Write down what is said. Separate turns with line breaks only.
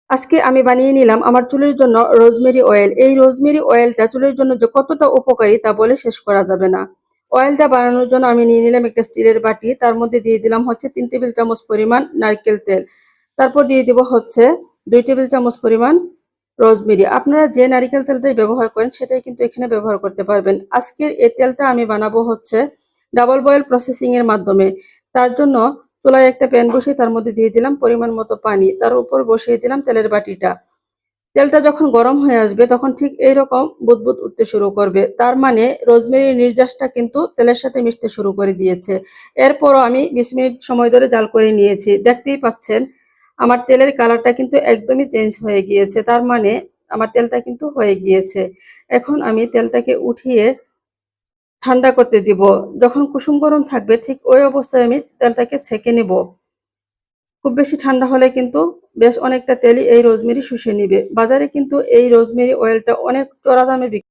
আজকে আমি বানিয়ে নিলাম আমার চুলের জন্য রোজমেরি অয়েল। এই রোজমেরি অয়েলটা চুলের জন্য যে কতটা উপকারী তা বলে শেষ করা যাবে না। অয়েলটা বানানোর জন্য আমি নিয়ে নিলাম একটা স্টিলের বাটি, তার মধ্যে দিয়ে দিলাম হচ্ছে 3 টেবিল চামচ পরিমাণ নারকেল তেল। তারপর দিয়ে দিব হচ্ছে 2 টেবিল চামচ পরিমাণ রোজমেরি। আপনারা যে নারকেল তেলটাই ব্যবহার করেন সেটাই কিন্তু এখানে ব্যবহার করতে পারবেন। আজকের এই তেলটা আমি বানাবো হচ্ছে ডাবল বয়েল প্রসেসিং এর মাধ্যমে। তার জন্য চুলায় একটা প্যান বসিয়ে তার মধ্যে দিয়ে দিলাম পরিমাণ মতো পানি, তার উপর বসিয়ে দিলাম তেলের বাটিটা। তেলটা যখন গরম হয়ে আসবে তখন ঠিক এইরকম বুদবুদ উঠতে শুরু করবে, তার মানে রোজমেরির নির্যাসটা কিন্তু তেলের সাথে মিশতে শুরু করে দিয়েছে। এরপরও আমি 20 মিনিট সময় ধরে জাল করে নিয়েছি। দেখতেই পাচ্ছেন আমার তেলের কালারটা কিন্তু একদমই চেঞ্জ হয়ে গিয়েছে, তার মানে আমার তেলটা কিন্তু হয়ে গিয়েছে। এখন আমি তেলটাকে উঠিয়ে ঠান্ডা করতে দিব। যখন কুসুম গরম থাকবে ঠিক ওই অবস্থায় আমি তেলটাকে ছেঁকে নেব। খুব বেশি ঠান্ডা হলে কিন্তু বেশ অনেকটা তেলই এই রোজমেরি শুষে নিবে। বাজারে কিন্তু এই রোজমেরি অয়েলটা অনেক চড়া দামে বিক্রি